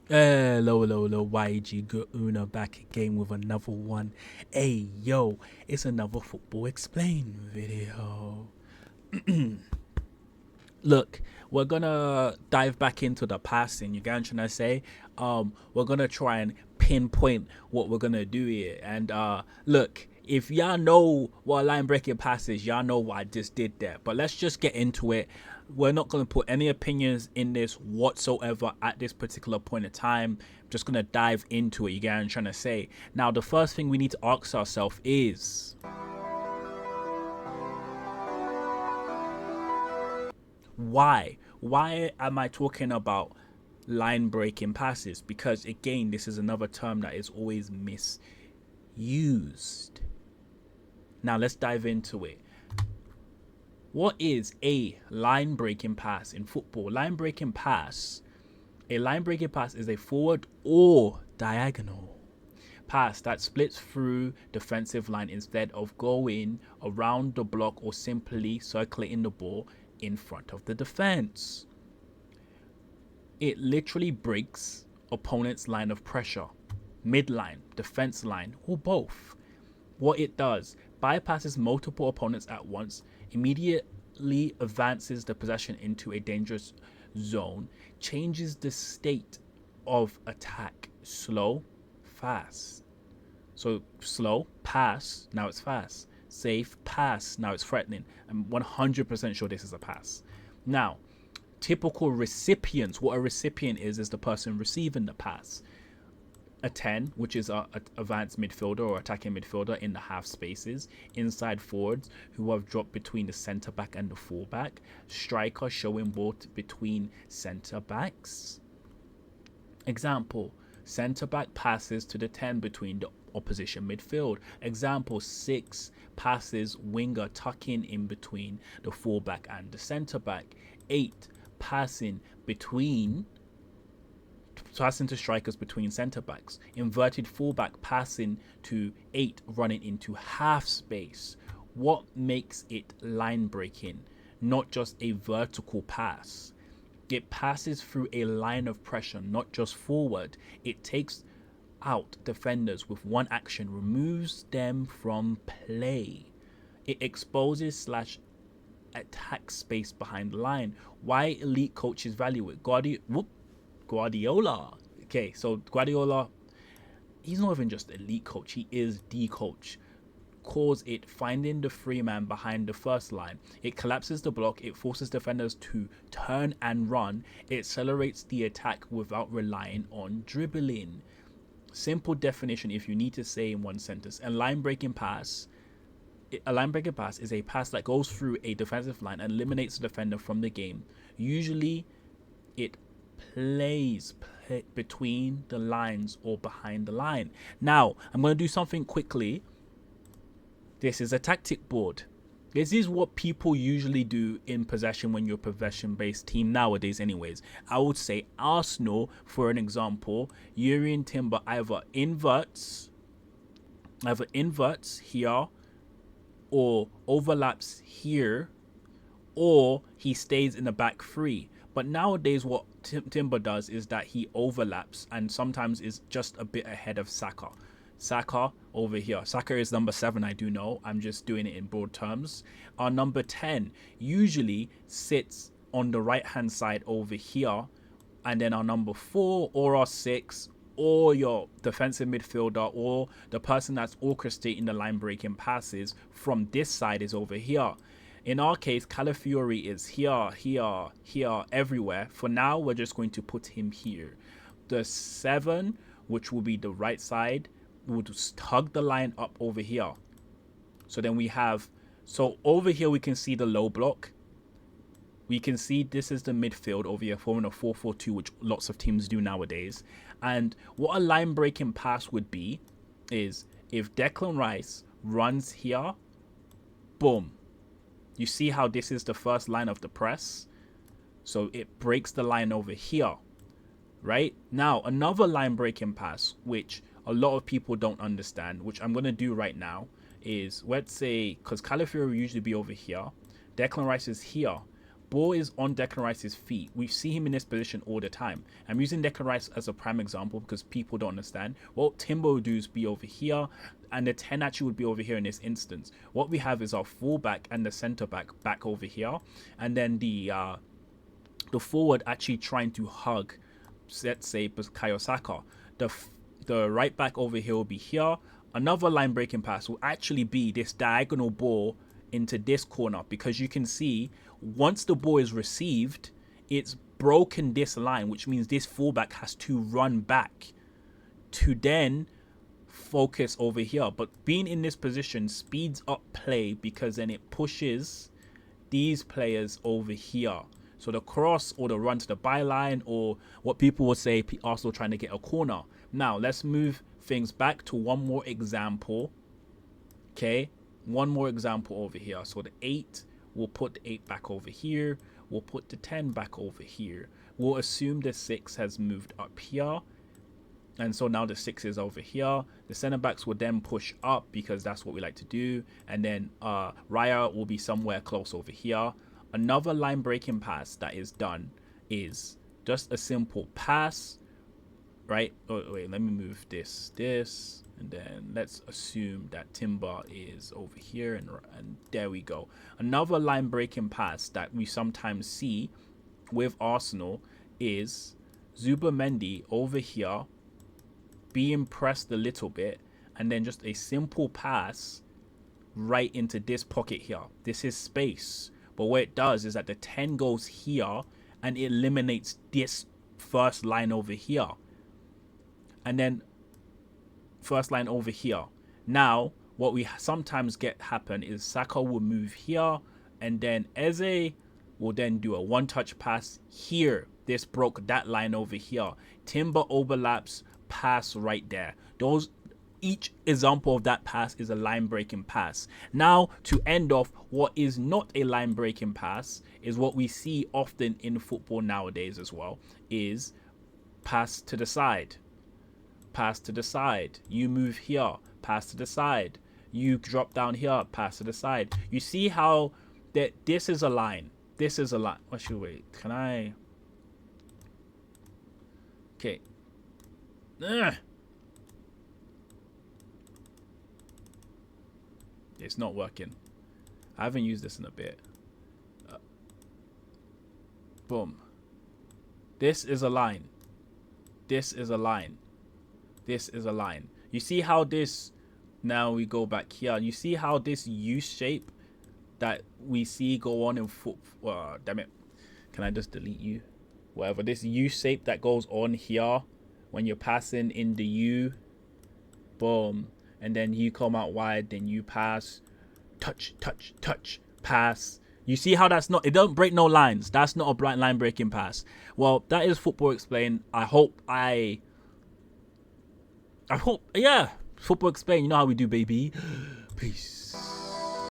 Hello, YG Good Una back again with another one. Hey, yo, it's another Football Explain video. Look, we're gonna dive back into the passing. You get what I'm trying to say? We're gonna try and pinpoint what we're gonna do here. And look, if y'all know what a line breaking pass is, y'all know what I just did there. But let's just get into it. We're not gonna put any opinions in this whatsoever at this particular point in time. I'm just gonna dive into it. You get what I'm trying to say? Now, the first thing we need to ask ourselves is, why? Why am I talking about line breaking passes? Because again, this is another term that is always misused. Now let's dive into it. What is a line breaking pass in football? A line breaking pass is a forward or diagonal pass that splits through defensive line instead of going around the block or simply circulating the ball in front of the defense. It literally breaks opponent's line of pressure, midline, defense line, or both. What it does, bypasses multiple opponents at once, immediately advances the possession into a dangerous zone, changes the state of attack, slow, fast. So slow, pass, now it's fast. Safe, pass, now it's threatening. I'm 100% sure this is a pass. Now, typical recipients, what a recipient is the person receiving the pass. A 10, which is a advanced midfielder or attacking midfielder in the half spaces. Inside forwards who have dropped between the centre back and the full back. Striker showing ball between centre backs. Example, centre back passes to the 10 between the opposition midfield. Example, 6 passes winger tucking in between the fullback and the centre back. 8 passing to strikers between centre backs. Inverted fullback passing to 8 running into half space. What makes it line breaking? Not just a vertical pass. It passes through a line of pressure, not just forward. It takes out defenders with one action, removes them from play. It exposes slash attack space behind the line. Why elite coaches value it? Guardiola. Okay, so Guardiola, he's not even just elite coach, he is the coach. Calls it finding the free man behind the first line. It collapses the block, it forces defenders to turn and run, it accelerates the attack without relying on dribbling. Simple definition, if you need to say in one sentence, a line breaking pass is a pass that goes through a defensive line and eliminates the defender from the game. Usually it plays between the lines or behind the line. Now, I'm going to do something quickly. This is a tactic board. This is what people usually do in possession when you're a possession-based team nowadays anyways. I would say Arsenal, for an example, Jurrien Timber either inverts here or overlaps here, or he stays in the back three. But nowadays what Timber does is that he overlaps and sometimes is just a bit ahead of Saka. Saka over here. Saka is number 7, I do know. I'm just doing it in broad terms. Our number 10 usually sits on the right hand side over here. And then our number 4 or our 6 or your defensive midfielder or the person that's orchestrating the line breaking passes from this side is over here. In our case, Calafiori is here, everywhere. For now, we're just going to put him here. The 7, which will be the right side, will just hug the line up over here. So then we have, so over here we can see the low block. We can see this is the midfield over here, forming a 4-4-2, which lots of teams do nowadays. And what a line breaking pass would be is if Declan Rice runs here, boom. You see how this is the first line of the press? So it breaks the line over here, right? Now, another line breaking pass, which a lot of people don't understand, which I'm going to do right now, is, let's say, because Calafiori will usually be over here. Declan Rice is here. ball is on Declan Rice's feet. We see him in this position all the time. I'm using Declan Rice as a prime example because people don't understand. What Timber would do is be over here, and the 10 actually would be over here in this instance. What we have is our fullback and the centre back over here, and then the forward actually trying to hug, let's say, Bukayo Saka. The right back over here will be here. Another line breaking pass will actually be this diagonal ball into this corner, because you can see once the ball is received, it's broken this line, which means this fullback has to run back to then focus over here. But being in this position speeds up play, because then it pushes these players over here. So the cross or the run to the byline, or what people would say, Arsenal trying to get a corner. Now let's move things back to one more example. Okay, one more example over here. So the 8, we'll put the 8 back over here. We'll put the 10 back over here. We'll assume the 6 has moved up here. And so now the 6 is over here. The centre backs will then push up, because that's what we like to do. And then Raya will be somewhere close over here. Another line breaking pass that is done is just a simple pass, right? Oh, wait, let me move this, and then let's assume that Timber is over here, and there we go. Another line breaking pass that we sometimes see with Arsenal is Zubimendi over here being pressed a little bit, and then just a simple pass right into this pocket here. This is space, but what it does is that the 10 goes here and it eliminates this first line over here, and then first line over here. Now what we sometimes get happen is Saka will move here, and then Eze will then do a one-touch pass here. This broke that line over here. Timber overlaps, pass right there. Each example of that pass is a line breaking pass. Now, to end off, what is not a line breaking pass is what we see often in football nowadays as well, is pass to the side. Pass to the side. You move here, pass to the side. You drop down here, pass to the side. You see how that this is a line. This is a line. Actually, wait. Can I? Okay. It's not working. I haven't used this in a bit. Boom. This is a line. This is a line. This is a line. You see how this, now we go back here. You see how this U shape that we see go on in foot. Damn it. Can I just delete you? Whatever. This U shape that goes on here when you're passing in the U. Boom. And then you come out wide, then you pass, touch, touch, touch, pass. You see how that's not, it don't break no lines. That's not a blind line breaking pass. Well, that is Football Explained. Yeah, Football Explained. You know how we do, baby. Peace.